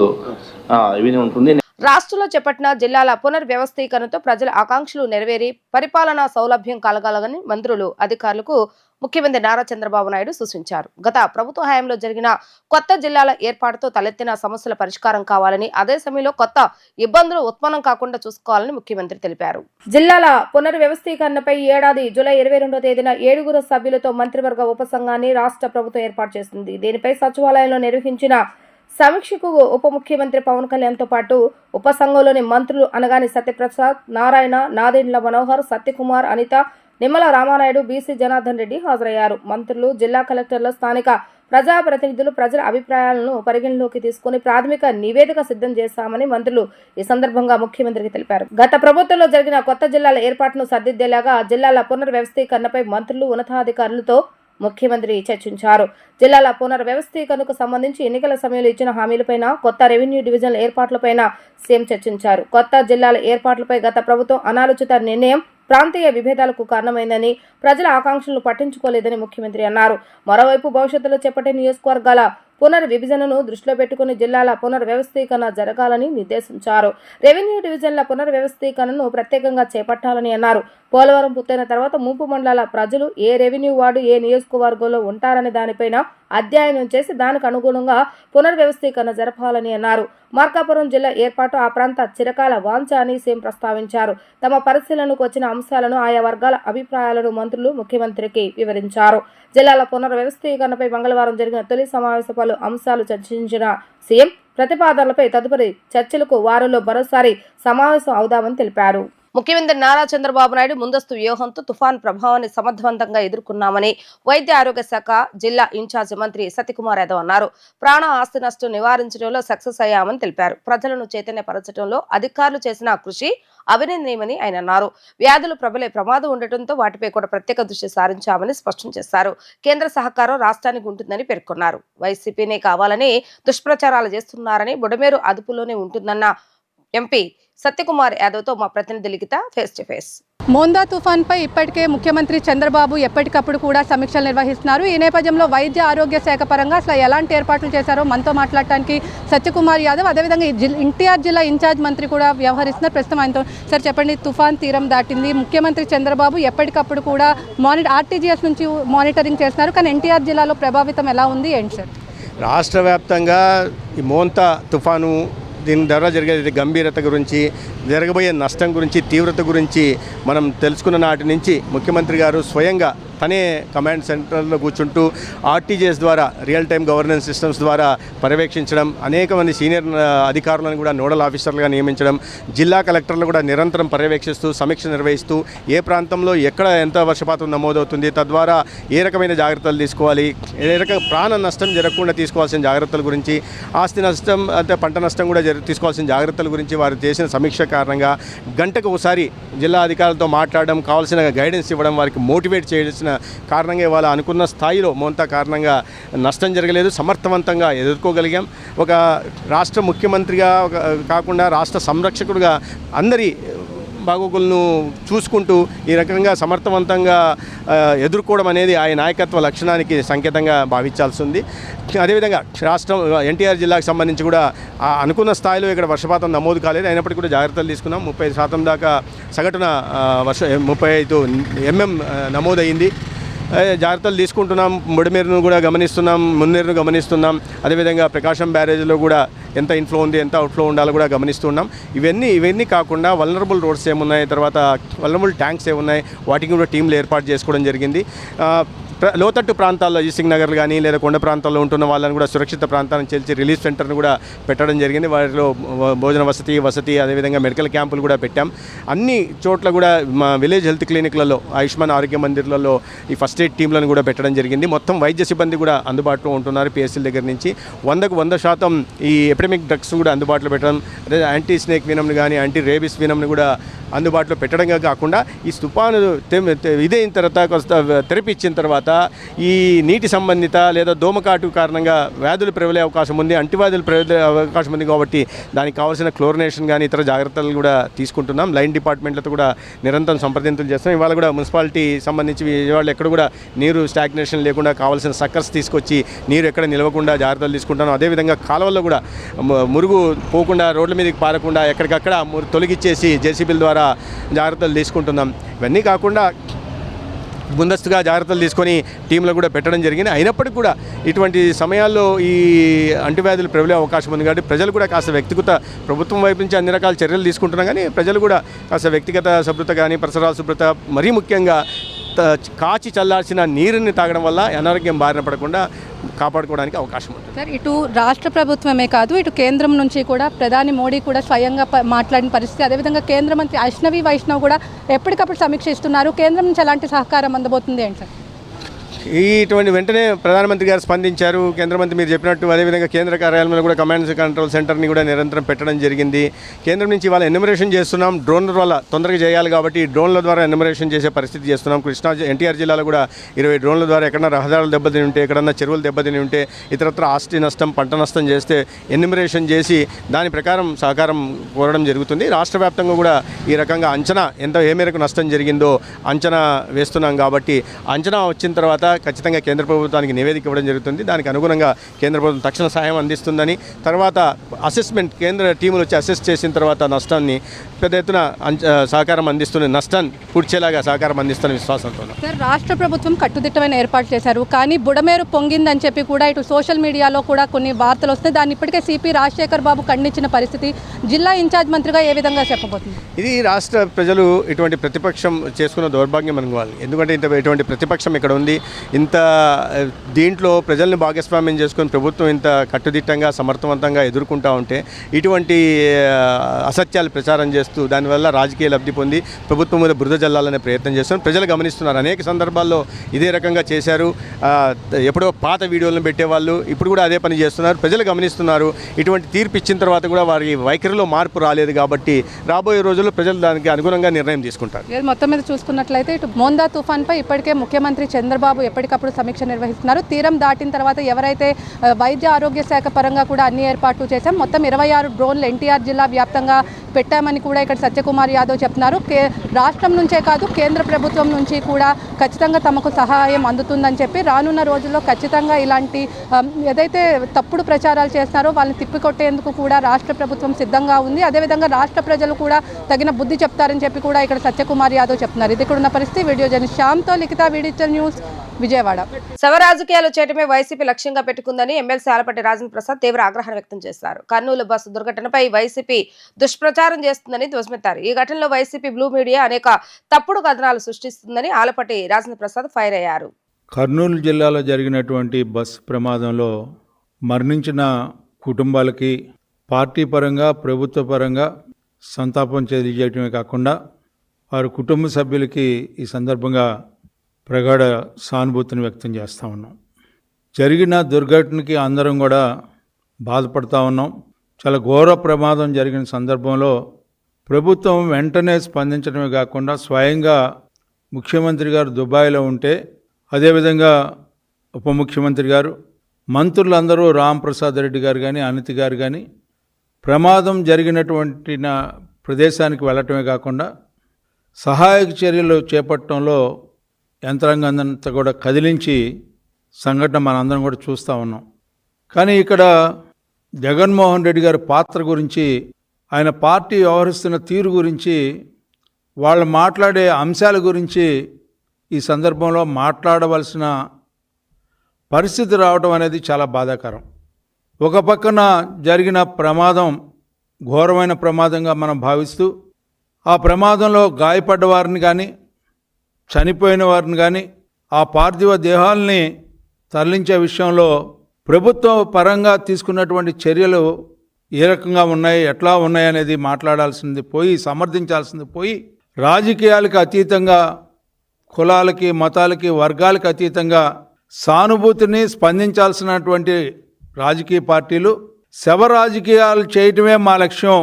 ఇవి ఉంటుంది. రాష్ట్రంలో చేపట్టిన జిల్లాల పునర్వ్యవస్థీకరణతో ప్రజల ఆకాంక్షలు నెరవేరి పరిపాలనా సౌలభ్యం కలగాలని మంత్రులు, అధికారులకు ముఖ్యమంత్రి నారా చంద్రబాబు నాయుడు సూచించారు. గత ప్రభుత్వ హయాంలో జరిగిన కొత్త జిల్లాల ఏర్పాటుతో తలెత్తిన సమస్యల పరిష్కారం కావాలని, అదే సమయంలో కొత్త ఇబ్బందులు ఉత్పన్నం కాకుండా చూసుకోవాలని ముఖ్యమంత్రి తెలిపారు. జిల్లాల పునర్వ్యవస్థీకరణపై ఏడాది జూలై 22వ తేదీన 7 సభ్యులతో మంత్రివర్గ ఉపసంఘాన్ని రాష్ట్ర ప్రభుత్వం ఏర్పాటు చేసింది. దీనిపై సచివాలయంలో నిర్వహించిన సమీక్షకు ఉప ముఖ్యమంత్రి పవన్ కళ్యాణ్తో పాటు ఉపసంఘంలోని మంత్రులు అనగాని సత్యప్రసాద్, నారాయణ, నాదెండ్ల మనోహర్, సత్యకుమార్, అనిత, నిమ్మల రామానాయుడు, బీసీ జనార్దన్ రెడ్డి హాజరయ్యారు. మంత్రులు, జిల్లా కలెక్టర్లు, స్థానిక ప్రజాప్రతినిధులు ప్రజల అభిప్రాయాలను పరిగణలోకి తీసుకుని ప్రాథమిక నివేదిక సిద్ధం చేశామని మంత్రులు ఈ సందర్భంగా ముఖ్యమంత్రికి తెలిపారు. గత ప్రభుత్వంలో జరిగిన కొత్త జిల్లాల ఏర్పాటును సర్దిద్దేలాగా జిల్లాల పునర్వ్యవస్థీకరణపై మంత్రులు, ఉన్నతాధికారులతో ముఖ్యమంత్రి చర్చించారు. జిల్లాల పునర్వ్యవస్థీకరణకు సంబంధించి ఎన్నికల సమయంలో ఇచ్చిన హామీలపైన, కొత్త రెవెన్యూ డివిజన్ల ఏర్పాట్లపైన సీఎం చర్చించారు. కొత్త జిల్లాల ఏర్పాట్లపై గత ప్రభుత్వం అనాలోచిత నిర్ణయం ప్రాంతీయ విభేదాలకు కారణమైందని, ప్రజల ఆకాంక్షలను పట్టించుకోలేదని ముఖ్యమంత్రి అన్నారు. మరోవైపు భవిష్యత్తులో చేపట్టే నియోజకవర్గాల పునర్విభజనను దృష్టిలో పెట్టుకుని జిల్లాల పునర్వ్యవస్థీకరణ జరగాలని నిర్దేశించారు. రెవెన్యూ డివిజన్ల పునర్వ్యవస్థీకరణను ప్రత్యేకంగా చేపట్టాలని అన్నారు. పోలవరం పూర్తయిన తర్వాత ముంపు మండలాల ప్రజలు ఏ రెవెన్యూ వార్డు, ఏ నియోజకవర్గంలో ఉంటారనే దానిపైన అధ్యయనం చేసి దానికి అనుగుణంగా పునర్వ్యవస్థీకరణ జరపాలని అన్నారు. మార్కాపురం జిల్లా ఏర్పాటు ఆ ప్రాంత చిరకాల వాంఛ అని సీఎం ప్రస్తావించారు. తమ పరిశీలనకు వచ్చిన అంశాలను, ఆయా వర్గాల అభిప్రాయాలను మంత్రులు ముఖ్యమంత్రికి వివరించారు. జిల్లాల పునర్వ్యవస్థీకరణపై మంగళవారం జరిగిన తొలి సమావేశం పలు అంశాలు చర్చించిన సీఎం ప్రతిపాదనలపై తదుపరి చర్చలకు వారంలో మరోసారి సమావేశం అవుదామని తెలిపారు. ముఖ్యమంత్రి నారా చంద్రబాబు నాయుడు ముందస్తు వ్యూహంతో తుఫాన్ ప్రభావాన్ని సమర్థవంతంగా ఎదుర్కొన్నామని వైద్య ఆరోగ్య శాఖ జిల్లా ఇన్ఛార్జి మంత్రి సత్యకుమార్ యాదవ్ అన్నారు. ప్రాణ ఆస్తి నష్టం నివారించడంలో సక్సెస్ అయ్యామని తెలిపారు. ప్రజలను చైతన్యపరచడంలో అధికారులు చేసిన కృషి అభినందనీయమని ఆయన అన్నారు. వ్యాధులు ప్రబలే ప్రమాదం ఉండటంతో వాటిపై కూడా ప్రత్యేక దృష్టి సారించామని స్పష్టం చేశారు. కేంద్ర సహకారం రాష్ట్రానికి ఉంటుందని పేర్కొన్నారు. వైసీపీనే కావాలని దుష్ప్రచారాలు చేస్తున్నారని, బుడమేరు అదుపులోనే ఉంటుందన్న ఎంపీ సత్యకుమార్ యాదవ్ తో మా ప్రతినిధి లిఖిత ఫేస్ టు ఫేస్. మోందా తుఫాన్పై ఇప్పటికే ముఖ్యమంత్రి చంద్రబాబు ఎప్పటికప్పుడు కూడా సమీక్షలు నిర్వహిస్తున్నారు. ఈ నేపథ్యంలో వైద్య ఆరోగ్య శాఖ పరంగా అసలు ఎలాంటి ఏర్పాట్లు చేశారో మనతో మాట్లాడటానికి సత్యకుమార్ యాదవ్, అదేవిధంగా ఎన్టీఆర్ జిల్లా ఇన్ఛార్జ్ మంత్రి కూడా వ్యవహరిస్తున్నారు. ప్రస్తుతం ఆయనతో సార్ చెప్పండి, తుఫాన్ తీరం దాటింది. ముఖ్యమంత్రి చంద్రబాబు ఎప్పటికప్పుడు కూడా ఆర్టీజీఎస్ నుంచి మానిటరింగ్ చేస్తున్నారు. కానీ ఎన్టీఆర్ జిల్లాలో ప్రభావితం ఎలా ఉంది ఏంటి సార్? రాష్ట్ర వ్యాప్తంగా ఈ మోంతా తుఫాను దీని ద్వారా జరిగే గంభీరత గురించి, జరగబోయే నష్టం గురించి, తీవ్రత గురించి మనం తెలుసుకున్న నాటి నుంచి ముఖ్యమంత్రి గారు స్వయంగా తనే కమాండ్ సెంటర్లో కూర్చుంటూ ఆర్టీజీఎస్ ద్వారా, రియల్ టైమ్ గవర్నెన్స్ సిస్టమ్స్ ద్వారా పర్యవేక్షించడం, అనేక మంది సీనియర్ అధికారులను కూడా నోడల్ ఆఫీసర్లుగా నియమించడం, జిల్లా కలెక్టర్లు కూడా నిరంతరం పర్యవేక్షిస్తూ సమీక్ష నిర్వహిస్తూ ఏ ప్రాంతంలో ఎక్కడ ఎంత వర్షపాతం నమోదవుతుంది, తద్వారా ఏ రకమైన జాగ్రత్తలు తీసుకోవాలి, ఏ రకమైన ప్రాణ నష్టం జరగకుండా తీసుకోవాల్సిన జాగ్రత్తల గురించి, ఆస్తి నష్టం అంటే పంట నష్టం కూడా తీసుకోవాల్సిన జాగ్రత్తల గురించి వారు చేసిన సమీక్ష కారణంగా గంటకు ఒకసారి జిల్లా అధికారులతో మాట్లాడడం, కావాల్సిన గైడెన్స్ ఇవ్వడం, వారికి మోటివేట్ చేయాల్సిన కారణంగా ఇవాళ అనుకున్న స్థాయిలో మోంతా కారణంగా నష్టం జరగలేదు, సమర్థవంతంగా ఎదుర్కోగలిగాం. ఒక రాష్ట్ర ముఖ్యమంత్రిగా కాకుండా రాష్ట్ర సంరక్షకుడిగా అందరి బాగోగులను చూసుకుంటూ ఈ రకంగా సమర్థవంతంగా ఎదుర్కోవడం అనేది ఆయన నాయకత్వ లక్షణానికి సంకేతంగా భావించాల్సి ఉంది. అదేవిధంగా రాష్ట్రం ఎన్టీఆర్ జిల్లాకు సంబంధించి కూడా అనుకున్న స్థాయిలో ఇక్కడ వర్షపాతం నమోదు కాలేదు. అయినప్పటికీ కూడా జాగ్రత్తలు తీసుకున్నాం. 30% దాకా సగటున 35 mm నమోదయ్యింది. జాగ్రత్తలు తీసుకుంటున్నాం. బుడమేరును కూడా గమనిస్తున్నాం, మున్నేరును గమనిస్తున్నాం. అదేవిధంగా ప్రకాశం బ్యారేజ్లో కూడా ఎంత ఇన్ఫ్లో ఉంది, ఎంత అవుట్ఫ్లో ఉండాలో కూడా గమనిస్తున్నాం. ఇవన్నీ కాకుండా వల్నరబుల్ రోడ్స్ ఏమున్నాయి, తర్వాత వల్నరబుల్ ట్యాంక్స్ ఏమున్నాయి, వాటికి కూడా టీంలు ఏర్పాటు చేసుకోవడం జరిగింది. లోతట్టు ప్రాంతాల్లో ఈసింగ్ నగర్లు కానీ లేదా కొండ ప్రాంతాల్లో ఉంటున్న వాళ్ళని కూడా సురక్షిత ప్రాంతాలను చేర్చి రిలీఫ్ సెంటర్ను కూడా పెట్టడం జరిగింది. వాటిలో భోజన వసతి అదేవిధంగా మెడికల్ క్యాంపులు కూడా పెట్టాం. అన్ని చోట్ల కూడా మా విలేజ్ హెల్త్ క్లినిక్లలో, ఆయుష్మాన్ ఆరోగ్య మందిర్లలో ఈ ఫస్ట్ ఎయిడ్ టీంలను కూడా పెట్టడం జరిగింది. మొత్తం వైద్య సిబ్బంది కూడా అందుబాటులో ఉంటున్నారు. పిఎస్సీల దగ్గర నుంచి 100% ఈ ఎపిడమిక్ డ్రగ్స్ కూడా అందుబాటులో పెట్టడం, అదే యాంటీ స్నేక్ వినమ్ని కానీ యాంటీ రేబిస్ వినమ్ని కూడా అందుబాటులో పెట్టడంగా కాకుండా ఈ తుఫాను ఇదైన తర్వాత కొంత తెరపి ఇచ్చిన తర్వాత ఈ నీటి సంబంధిత లేదా దోమకాటు కారణంగా వ్యాధులు ప్రబలే అవకాశం ఉంది, అంటువ్యాధులు ప్రబలే అవకాశం ఉంది. కాబట్టి దానికి కావాల్సిన క్లోరినేషన్ కానీ ఇతర జాగ్రత్తలు కూడా తీసుకుంటున్నాం. లైన్ డిపార్ట్మెంట్లతో కూడా నిరంతరం సంప్రదింపులు చేస్తున్నాం. ఇవాళ కూడా మున్సిపాలిటీ సంబంధించి విజయవాడ ఎక్కడ కూడా నీరు స్టాగ్నేషన్ లేకుండా కావాల్సిన సక్కర్స్ తీసుకొచ్చి నీరు ఎక్కడ నిలవకుండా జాగ్రత్తలు తీసుకుంటున్నాం. అదేవిధంగా కాలువల్లో కూడా మురుగు పోకుండా, రోడ్ల మీదకి పారకుండా ఎక్కడికక్కడ తొలగిచ్చేసి జేసీబీల ద్వారా జాగ్రత్తలు తీసుకుంటున్నాం. ఇవన్నీ కాకుండా ముందస్తుగా జాగ్రత్తలు తీసుకొని టీంలు కూడా పెట్టడం జరిగింది. అయినప్పటికీ కూడా ఇటువంటి సమయాల్లో ఈ అంటువ్యాధులు ప్రబలే అవకాశం ఉంది. కాబట్టి ప్రజలు కూడా కాస్త వ్యక్తిగత, ప్రభుత్వం వైపు నుంచి అన్ని రకాల చర్యలు తీసుకుంటున్నాం, కానీ ప్రజలు కూడా కాస్త వ్యక్తిగత శుభ్రత కానీ, పరిసరాల శుభ్రత, మరీ ముఖ్యంగా కాచి చల్లార్చిన నీరుని తాగడం వల్ల అనారోగ్యం బారిన పడకుండా కాపాడుకోవడానికి అవకాశం ఉంటుంది. సార్, ఇటు రాష్ట్ర ప్రభుత్వమే కాదు, ఇటు కేంద్రం నుంచి కూడా ప్రధాని మోడీ కూడా స్వయంగా మాట్లాడిన పరిస్థితి. అదేవిధంగా కేంద్ర మంత్రి అశ్విని వైష్ణవ్ కూడా ఎప్పటికప్పుడు సమీక్షిస్తున్నారు. కేంద్రం నుంచి ఎలాంటి సహకారం అందబోతుంది ఏంటి సార్? ఇటువంటి వెంటనే ప్రధానమంత్రి గారు స్పందించారు. కేంద్ర మంత్రి మీరు చెప్పినట్టు అదేవిధంగా కేంద్ర కార్యాలయంలో కూడా కమాండ్ కంట్రోల్ సెంటర్ని కూడా నిరంతరం పెట్టడం జరిగింది. కేంద్రం నుంచి ఇవాళ ఎన్యూమరేషన్ చేస్తున్నాం. డ్రోన్ల వల్ల తొందరగా చేయాలి కాబట్టి డ్రోన్ల ద్వారా ఎన్యూమరేషన్ చేసే పరిస్థితి చేస్తున్నాం. ఎన్టీఆర్ జిల్లాలో కూడా 20 డ్రోన్ల ద్వారా ఎక్కడన్నా రహదారులు దెబ్బతిని ఉంటే, ఎక్కడన్నా చెరువులు దెబ్బతిని ఉంటే, ఇతరత్ర ఆస్తి నష్టం, పంట నష్టం చేస్తే ఎన్యూమరేషన్ చేసి దాని ప్రకారం సహకారం కోరడం జరుగుతుంది. రాష్ట్ర వ్యాప్తంగా కూడా ఈ రకంగా అంచనా ఏ మేరకు నష్టం జరిగిందో అంచనా వేస్తున్నాం. కాబట్టి అంచనా వచ్చిన తర్వాత ఖచ్చితంగా కేంద్ర ప్రభుత్వానికి నివేదిక ఇవ్వడం జరుగుతుంది. దానికి అనుగుణంగా కేంద్ర ప్రభుత్వం తక్షణ సహాయం అందిస్తుందని, తర్వాత అసెస్మెంట్ కేంద్ర టీములు వచ్చి అసెస్ చేసిన తర్వాత నష్టాన్ని పెద్ద ఎత్తున సహకారం అందిస్తున్న, నష్టాన్ని పూడ్చేలాగా సహకారం అందిస్తున్న విశ్వాసంతో. సార్, రాష్ట్ర ప్రభుత్వం కట్టుదిట్టమైన ఏర్పాటు చేశారు, కానీ బుడమేరు పొంగిందని చెప్పి కూడా ఇటు సోషల్ మీడియాలో కూడా కొన్ని వార్తలు వస్తున్నాయి. దాన్ని ఇప్పటికే సిపి రాజశేఖర్ బాబు ఖండించిన పరిస్థితి. జిల్లా ఇన్ఛార్జ్ మంత్రిగా ఏ విధంగా చెప్పబోతుంది? ఇది రాష్ట్ర ప్రజలు ఇటువంటి ప్రతిపక్షం చేసుకున్న దౌర్భాగ్యం అనుకోవాలి. ఎందుకంటే ఇటువంటి ప్రతిపక్షం ఇక్కడ ఉంది. ఇంత దీంట్లో ప్రజల్ని భాగస్వామ్యం చేసుకొని ప్రభుత్వం ఇంత కట్టుదిట్టంగా సమర్థవంతంగా ఎదుర్కొంటూ ఉంటే ఇటువంటి అసత్యాలు ప్రచారం చేస్తూ దానివల్ల రాజకీయ లబ్ధి పొంది ప్రభుత్వం మీద బురద జల్లాలనే ప్రయత్నం చేస్తున్నారు. ప్రజలు గమనిస్తున్నారు. అనేక సందర్భాల్లో ఇదే రకంగా చేశారు. ఎప్పుడో పాత వీడియోలను పెట్టేవాళ్ళు ఇప్పుడు కూడా అదే పని చేస్తున్నారు. ప్రజలు గమనిస్తున్నారు. ఇటువంటి తీర్పు ఇచ్చిన తర్వాత కూడా వారి వైఖరిలో మార్పు రాలేదు కాబట్టి రాబోయే రోజుల్లో ప్రజలు దానికి అనుగుణంగా నిర్ణయం తీసుకుంటారు. మొత్తం మీద చూసుకున్నట్లయితే ఇటు మోందా తుఫాన్పై ఇప్పటికే ముఖ్యమంత్రి చంద్రబాబు ఎప్పటికప్పుడు సమీక్ష నిర్వహిస్తున్నారు. తీరం దాటిన తర్వాత ఎవరైతే వైద్య ఆరోగ్య శాఖ పరంగా కూడా అన్ని ఏర్పాట్లు చేశాం. మొత్తం 26 డ్రోన్లు ఎన్టీఆర్ జిల్లా వ్యాప్తంగా పెట్టామని కూడా ఇక్కడ సత్యకుమార్ యాదవ్ చెప్తున్నారు. రాష్ట్రం నుంచే కాదు కేంద్ర ప్రభుత్వం నుంచి కూడా ఖచ్చితంగా తమకు సహాయం అందుతుందని చెప్పి రానున్న రోజుల్లో ఖచ్చితంగా ఇలాంటి ఏదైతే తప్పుడు ప్రచారాలు చేస్తున్నారో వాళ్ళని తిప్పికొట్టేందుకు కూడా రాష్ట్ర ప్రభుత్వం సిద్ధంగా ఉంది. అదేవిధంగా రాష్ట్ర ప్రజలు కూడా తగిన బుద్ధి చెప్తారని చెప్పి కూడా ఇక్కడ సత్యకుమార్ యాదవ్ చెప్తున్నారు. ఇది ఇక్కడ ఉన్న పరిస్థితి. వీడియో జర్నలిస్ట్ శ్యామ్తో లిఖిత, డిజిటల్ న్యూస్, విజయవాడ. శవ రాజకీయాలు చేయటమే వైసీపీ లక్ష్యంగా పెట్టుకుందని ఎమ్మెల్సీ ఆలపాటి రాజేంద్ర ప్రసాద్ తీవ్ర ఆగ్రహం వ్యక్తం చేశారు. కర్నూలు బస్సు దుర్ఘటనపై వైసీపీ దుష్ప్రచారం చేస్తుందని ధ్వజమెత్తారు. ఈ ఘటనలో వైసీపీ బ్లూ మీడియా అనేక తప్పుడు కథనాలు సృష్టిస్తుందని ఆలపాటి రాజేంద్ర ప్రసాద్ ఫైర్ అయ్యారు. కర్నూలు జిల్లాలో జరిగినటువంటి బస్సు ప్రమాదంలో మరణించిన కుటుంబాలకి పార్టీ పరంగా ప్రభుత్వ పరంగా సంతాపం తెలియజేయటమే కాకుండా వారి కుటుంబ సభ్యులకి ఈ సందర్భంగా ప్రగాఢ సానుభూతిని వ్యక్తం చేస్తూ ఉన్నాం. జరిగిన దుర్ఘటనకి అందరం కూడా బాధపడతా ఉన్నాం. చాలా ఘోర ప్రమాదం జరిగిన సందర్భంలో ప్రభుత్వం వెంటనే స్పందించడమే కాకుండా స్వయంగా ముఖ్యమంత్రి గారు దుబాయ్లో ఉంటే, అదేవిధంగా ఉప ముఖ్యమంత్రి గారు, మంత్రులందరూ రాంప్రసాద్ రెడ్డి గారు కానీ అనిత్ గారు కానీ ప్రమాదం జరిగినటువంటి ప్రదేశానికి వెళ్ళటమే కాకుండా సహాయక చర్యలు చేపట్టడంలో యంత్రాంగంతా కూడా కదిలించి సంఘటన మనందరం కూడా చూస్తూ ఉన్నాం. కానీ ఇక్కడ జగన్మోహన్ రెడ్డి గారి పాత్ర గురించి, ఆయన పార్టీ వ్యవహరిస్తున్న తీరు గురించి, వాళ్ళు మాట్లాడే అంశాల గురించి ఈ సందర్భంలో మాట్లాడవలసిన పరిస్థితి రావడం అనేది చాలా బాధాకరం. ఒక పక్కన జరిగిన ప్రమాదం ఘోరమైన ప్రమాదంగా మనం భావిస్తూ ఆ ప్రమాదంలో గాయపడ్డ వారిని కానీ చనిపోయిన వారిని కానీ ఆ పార్థివ దేహాలని తరలించే విషయంలో ప్రభుత్వం పరంగా తీసుకున్నటువంటి చర్యలు ఏ రకంగా ఉన్నాయి, ఎట్లా ఉన్నాయి అనేది మాట్లాడాల్సింది పోయి, సమర్థించాల్సింది పోయి, రాజకీయాలకు అతీతంగా, కులాలకి మతాలకి వర్గాలకు అతీతంగా సానుభూతిని స్పందించాల్సినటువంటి రాజకీయ పార్టీలు శవ రాజకీయాలు చేయటమే మా లక్ష్యం,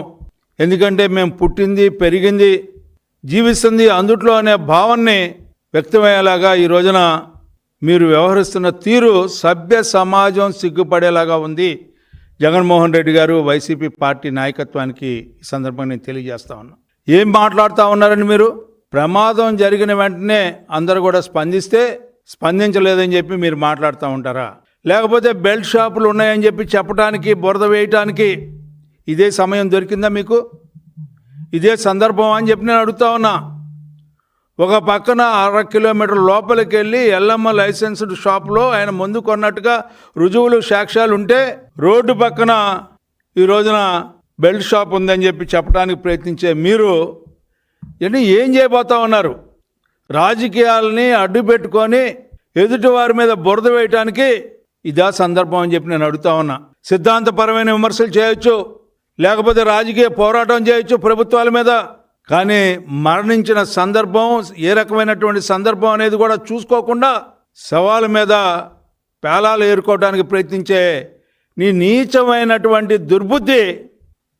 ఎందుకంటే మేము పుట్టింది పెరిగింది జీవిస్తుంది అందుట్లో అనే భావనని వ్యక్తమయ్యేలాగా ఈ రోజున మీరు వ్యవహరిస్తున్న తీరు సభ్య సమాజం సిగ్గుపడేలాగా ఉంది. జగన్మోహన్ రెడ్డి గారు వైసీపీ పార్టీ నాయకత్వానికి ఈ సందర్భంగా నేను తెలియజేస్తా ఉన్నా. ఏం మాట్లాడుతూ ఉన్నారని మీరు? ప్రమాదం జరిగిన వెంటనే అందరూ కూడా స్పందించలేదని చెప్పి మీరు మాట్లాడుతూ ఉంటారా? లేకపోతే బెల్ట్ షాపులు ఉన్నాయని చెప్పి చెప్పడానికి, బురద వేయటానికి ఇదే సమయం దొరికిందా మీకు? ఇదే సందర్భం అని చెప్పి నేను అడుగుతా ఉన్నా. ఒక పక్కన 1/2 కిలోమీటర్ లోపలికి వెళ్ళి ఎల్లమ్మ లైసెన్స్డ్ షాప్లో ఆయన ముందు కొన్నట్టుగా రుజువులు సాక్ష్యాలు ఉంటే, రోడ్డు పక్కన ఈ రోజున బెల్ట్ షాప్ ఉందని చెప్పి చెప్పడానికి ప్రయత్నించే మీరు ఏం చేయబోతా ఉన్నారు? రాజకీయాలని అడ్డు పెట్టుకొని ఎదుటి వారి మీద బురద వేయటానికి ఇదా సందర్భం అని చెప్పి నేను అడుగుతా ఉన్నా. సిద్ధాంతపరమైన విమర్శలు చేయొచ్చు, లేకపోతే రాజకీయ పోరాటం చేయొచ్చు ప్రభుత్వాల మీద, కానీ మరణించిన సందర్భం ఏ రకమైనటువంటి సందర్భం అనేది కూడా చూసుకోకుండా శవాల మీద పేలాలు ఏరుకోవడానికి ప్రయత్నించే నీ నీచమైనటువంటి దుర్బుద్ధి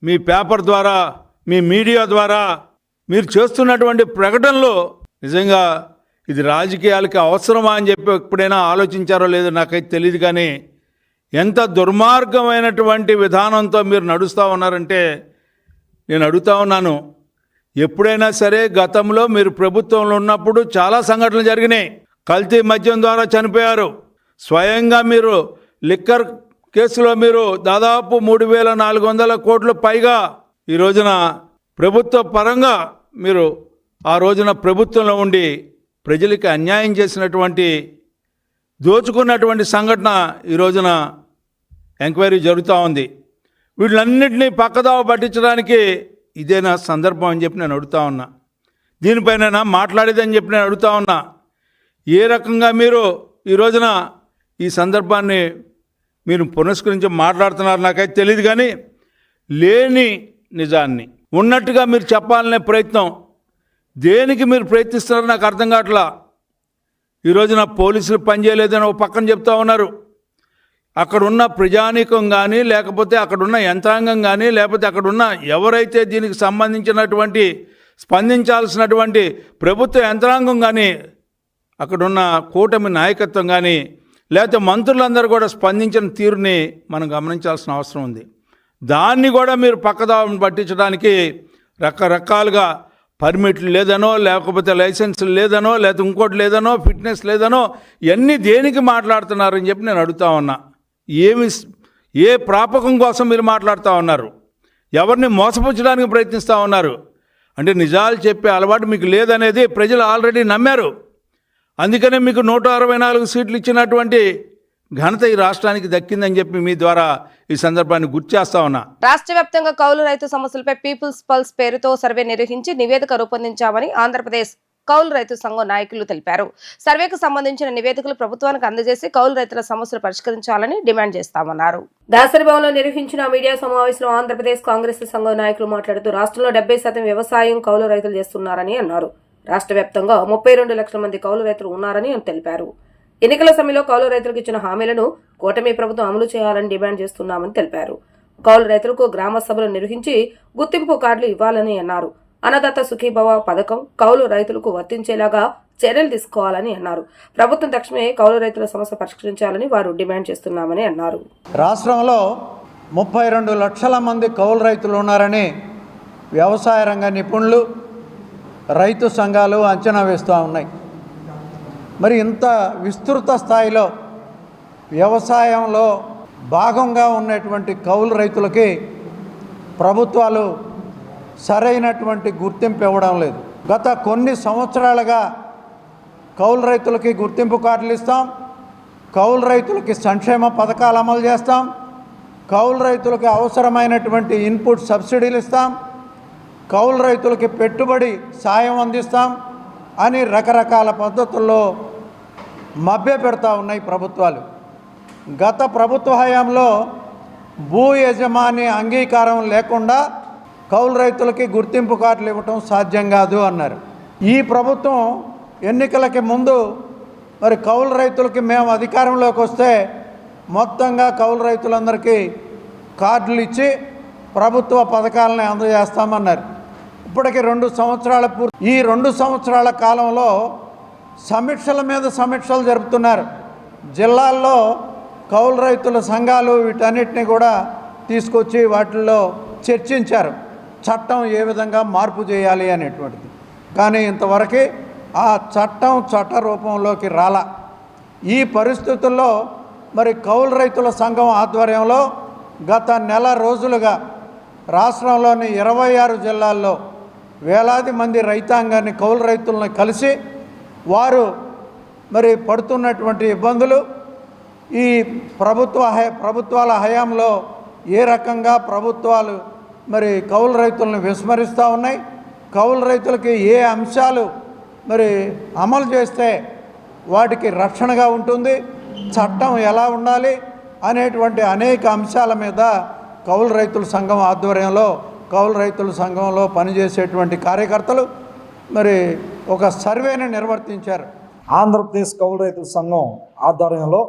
మీ పేపర్ ద్వారా, మీ మీడియా ద్వారా మీరు చేస్తున్నటువంటి ప్రకటనలు నిజంగా ఇది రాజకీయాలకి అవసరమా అని చెప్పి ఎప్పుడైనా ఆలోచించారో లేదో నాకైతే తెలియదు. కానీ ఎంత దుర్మార్గమైనటువంటి విధానంతో మీరు నడుస్తూ ఉన్నారంటే నేను అడుగుతా ఉన్నాను, ఎప్పుడైనా సరే గతంలో మీరు ప్రభుత్వంలో ఉన్నప్పుడు చాలా సంఘటనలు జరిగినాయి. కల్తీ మద్యం ద్వారా చనిపోయారు. స్వయంగా మీరు లిక్కర్ కేసులో మీరు దాదాపు 3,400 కోట్ల పైగా ఈ రోజున ప్రభుత్వ పరంగా మీరు ఆ రోజున ప్రభుత్వంలో ఉండి ప్రజలకి అన్యాయం చేసినటువంటి, దోచుకున్నటువంటి సంఘటన ఈ రోజున ఎంక్వైరీ జరుగుతూ ఉంది. వీళ్ళన్నింటినీ పక్కదావ పట్టించడానికి ఇదేనా సందర్భం అని చెప్పి నేను అడుగుతా ఉన్నా. దీనిపైన మాట్లాడేదని చెప్పి నేను అడుగుతా ఉన్నా. ఏ రకంగా మీరు ఈ రోజున ఈ సందర్భాన్ని మీరు పునస్కరించి మాట్లాడుతున్నారు నాకైతే తెలియదు, కానీ లేని నిజాన్ని ఉన్నట్టుగా మీరు చెప్పాలనే ప్రయత్నం దేనికి మీరు ప్రయత్నిస్తున్నారో నాకు అర్థం కావట్లా. ఈ రోజున పోలీసులు పనిచేయలేదని ఒక పక్కన చెప్తా ఉన్నారు. అక్కడున్న ప్రజానీకం కానీ, లేకపోతే అక్కడున్న యంత్రాంగం కానీ, లేకపోతే అక్కడున్న ఎవరైతే దీనికి సంబంధించినటువంటి స్పందించాల్సినటువంటి ప్రభుత్వ యంత్రాంగం కానీ, అక్కడున్న కూటమి నాయకత్వం కానీ, లేకపోతే మంత్రులందరూ కూడా స్పందించిన తీరుని మనం గమనించాల్సిన అవసరం ఉంది. దాన్ని కూడా మీరు పక్కదారిని పట్టించడానికి రకరకాలుగా పర్మిట్లు లేదనో, లేకపోతే లైసెన్సులు లేదనో, లేకపోతే ఇంకోటి లేదనో, ఫిట్నెస్ లేదనో, ఇవన్నీ దేనికి మాట్లాడుతున్నారని చెప్పి నేను అడుగుతా ఉన్నా. ఏ ప్రాపకం కోసం మీరు మాట్లాడుతూ ఉన్నారు? ఎవరిని మోసపుచ్చడానికి ప్రయత్నిస్తూ ఉన్నారు? అంటే నిజాలు చెప్పే అలవాటు మీకు లేదనేది ప్రజలు ఆల్రెడీ నమ్మారు. అందుకనే మీకు 164 సీట్లు ఇచ్చినటువంటి ఘనత ఈ రాష్ట్రానికి దక్కిందని చెప్పి మీ ద్వారా ఈ సందర్భాన్ని గుర్తు చేస్తా ఉన్నా. రాష్ట్ర వ్యాప్తంగా కౌలు రైతు సమస్యలపై పీపుల్స్ పల్స్ పేరుతో సర్వే నిర్వహించి నివేదిక రూపొందించామని ఆంధ్రప్రదేశ్ కౌలు రైతు సంఘం నాయకులు తెలిపారు. సర్వేకు సంబంధించిన నివేదికలు ప్రభుత్వానికి అందజేసి కౌలు రైతుల సమస్యలు పరిష్కరించాలని డిమాండ్ చేస్తామన్నారు. దాసరి భవన్లో నిర్వహించిన మీడియా సమావేశంలో ఆంధ్రప్రదేశ్ కాంగ్రెస్ సంఘం నాయకులు మాట్లాడుతూ రాష్ట్రంలో 70% వ్యవసాయం కౌలు రైతులు చేస్తున్నారని అన్నారు. రాష్ట్ర వ్యాప్తంగా 32 లక్షల మంది కౌలు రైతులు ఉన్నారని తెలిపారు. ఎన్నికల సమయంలో కౌలు రైతులకు ఇచ్చిన హామీలను కూటమి ప్రభుత్వం అమలు చేయాలని డిమాండ్ చేస్తున్నామని తెలిపారు. కౌలు రైతులకు గ్రామ సభలు నిర్వహించి గుర్తింపు కార్డులు ఇవ్వాలని అన్నారు. అన్నదాత సుఖీభవ పథకం కౌలు రైతులకు వర్తించేలాగా చర్యలు తీసుకోవాలని అన్నారు. ప్రభుత్వం తక్షణమే కౌలు రైతుల సమస్య పరిష్కరించాలని వారు డిమాండ్ చేస్తున్నామని అన్నారు. రాష్ట్రంలో 32 లక్షల మంది కౌలు రైతులు ఉన్నారని వ్యవసాయ రంగ నిపుణులు, రైతు సంఘాలు అంచనా వేస్తూ ఉన్నాయి. మరి ఇంత విస్తృత స్థాయిలో వ్యవసాయంలో భాగంగా ఉన్నటువంటి కౌలు రైతులకి ప్రభుత్వాలు సరైనటువంటి గుర్తింపు ఇవ్వడం లేదు. గత కొన్ని సంవత్సరాలుగా కౌలు రైతులకి గుర్తింపు కార్డులు ఇస్తాం, కౌలు రైతులకి సంక్షేమ పథకాలు అమలు చేస్తాం, కౌలు రైతులకి అవసరమైనటువంటి ఇన్పుట్ సబ్సిడీలు ఇస్తాం, కౌలు రైతులకి పెట్టుబడి సాయం అందిస్తాం అని రకరకాల పద్ధతుల్లో మభ్య పెడతా ఉన్నాయి ప్రభుత్వాలు. గత ప్రభుత్వ హయాంలో భూ యజమాని అంగీకారం లేకుండా కౌలు రైతులకి గుర్తింపు కార్డులు ఇవ్వటం సాధ్యం కాదు అన్నారు. ఈ ప్రభుత్వం ఎన్నికలకి ముందు మరి కౌలు రైతులకి మేము అధికారంలోకి వస్తే మొత్తంగా కౌలు రైతులందరికీ కార్డులు ఇచ్చి ప్రభుత్వ పథకాలని అందజేస్తామన్నారు. ఇప్పటికి 2 సంవత్సరాల ఈ 2 సంవత్సరాల కాలంలో సమీక్షల మీద సమీక్షలు జరుపుతున్నారు. జిల్లాల్లో కౌలు రైతుల సంఘాలు వీటన్నిటిని కూడా తీసుకొచ్చి వాటిల్లో చర్చించారు, చట్టం ఏ విధంగా మార్పు చేయాలి అనేటువంటిది. కానీ ఇంతవరకు ఆ చట్ట రూపంలోకి రాలా. ఈ పరిస్థితుల్లో మరి కౌలు రైతుల సంఘం ఆధ్వర్యంలో గత నెల రోజులుగా రాష్ట్రంలోని 26 జిల్లాల్లో వేలాది మంది రైతాంగాన్ని, కౌలు రైతులను కలిసి వారు మరి పడుతున్నటువంటి ఇబ్బందులు, ఈ ప్రభుత్వాల హయాంలో ఏ రకంగా ప్రభుత్వాలు మరి కౌలు రైతులను విస్మరిస్తూ ఉన్నాయి, కౌలు రైతులకి ఏ అంశాలు మరి అమలు చేస్తే వాటికి రక్షణగా ఉంటుంది, చట్టం ఎలా ఉండాలి అనేటువంటి అనేక అంశాల మీద కౌలు రైతుల సంఘం ఆధ్వర్యంలో కౌలు రైతుల సంఘంలో పనిచేసేటువంటి కార్యకర్తలు మరి ఒక సర్వేని నిర్వర్తించారు. ఆంధ్రప్రదేశ్ కౌలు రైతుల సంఘం ఆధ్వర్యంలో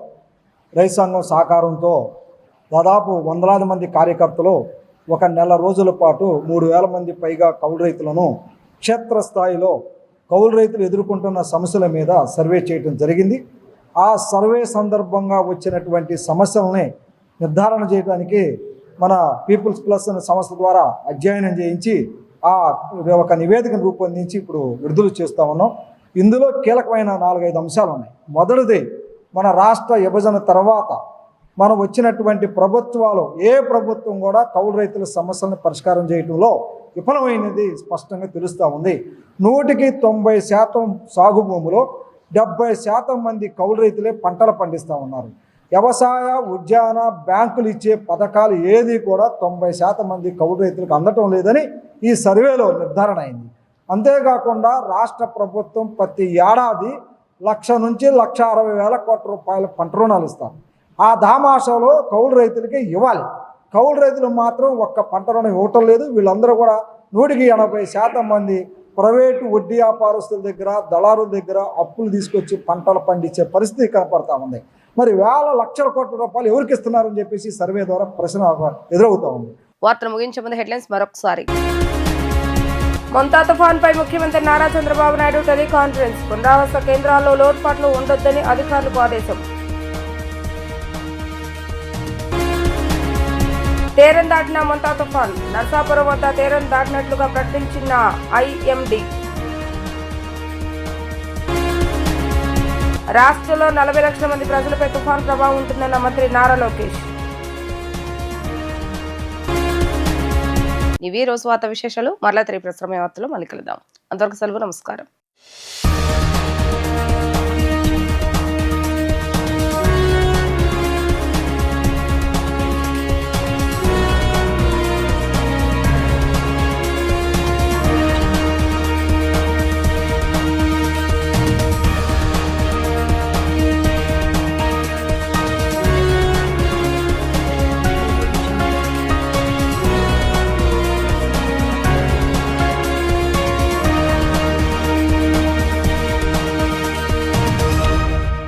రైతు సంఘం సహకారంతో దాదాపు వందలాది మంది కార్యకర్తలు ఒక నెల రోజుల పాటు 3,000 మంది పైగా కౌలు రైతులను క్షేత్రస్థాయిలో కౌలు రైతులు ఎదుర్కొంటున్న సమస్యల మీద సర్వే చేయడం జరిగింది. ఆ సర్వే సందర్భంగా వచ్చినటువంటి సమస్యలని నిర్ధారణ చేయడానికి మన పీపుల్స్ ప్లస్ అనే సంస్థ ద్వారా అధ్యయనం చేయించి ఒక నివేదికను రూపొందించి ఇప్పుడు విడుదల చేస్తూ ఉన్నాం. ఇందులో కీలకమైన 4-5 అంశాలు ఉన్నాయి. మొదటిది, మన రాష్ట్ర విభజన తర్వాత మనం వచ్చినటువంటి ప్రభుత్వాలు ఏ ప్రభుత్వం కూడా కౌలు రైతుల సమస్యలను పరిష్కారం చేయడంలో విఫలమైనది స్పష్టంగా తెలుస్తూ ఉంది. 100% సాగు భూములో 70% మంది కౌలు రైతులే పంటలు పండిస్తూ ఉన్నారు. వ్యవసాయ, ఉద్యాన, బ్యాంకులు ఇచ్చే పథకాలు ఏది కూడా 90% మంది కౌలు రైతులకు అందటం లేదని ఈ సర్వేలో నిర్ధారణ అయింది. అంతేకాకుండా రాష్ట్ర ప్రభుత్వం ప్రతి ఏడాది 1,00,000 నుంచి 1,60,000 కోట్ల రూపాయల పంట రుణాలు ఇస్తారు. ఆ దామాషాలో కౌలు రైతులకి ఇవ్వాలి. కౌలు రైతులు మాత్రం ఒక్క పంట రుణం ఇవ్వటం లేదు. వీళ్ళందరూ కూడా 180% మంది ప్రైవేటు వడ్డీ వ్యాపారస్తుల దగ్గర, దళారుల దగ్గర అప్పులు తీసుకొచ్చి పంటలు పండించే పరిస్థితి కనపడతా ఉంది. మరి వేల లక్షల కోట్ల రూపాయలు ఎవరికి ఇస్తున్నారని చెప్పేసి సర్వే ద్వారా ప్రశ్న ఎదురవుతా ఉంది. వార్తలు ముగించే ముందు హెడ్లైన్స్ మరొకసారి. మొంతా తుఫాన్ పై ముఖ్యమంత్రి నారా చంద్రబాబు నాయుడు టెలికాన్ఫరెన్స్. పునరావాస కేంద్రాల్లో లోటుపాట్లు ఉండొద్దని అధికారులకు ఆదేశం. తీరం దాటిన మొంతా తుఫాన్. నర్సాపురం వద్ద తీరం దాటినట్లుగా ప్రకటించిన ఐఎండీ. రాష్ట్రంలో 40 లక్షల మంది ప్రజలపై తుఫాన్ ప్రభావం ఉంటుందన్న మంత్రి నారా లోకేష్. ఇవి రోజు వార్తా విశేషాలు. మరలా తిరిగి ప్రసారమయ్యే వార్తలు మళ్ళీ కలుద్దాం. అంతవరకు సెలవు. నమస్కారం.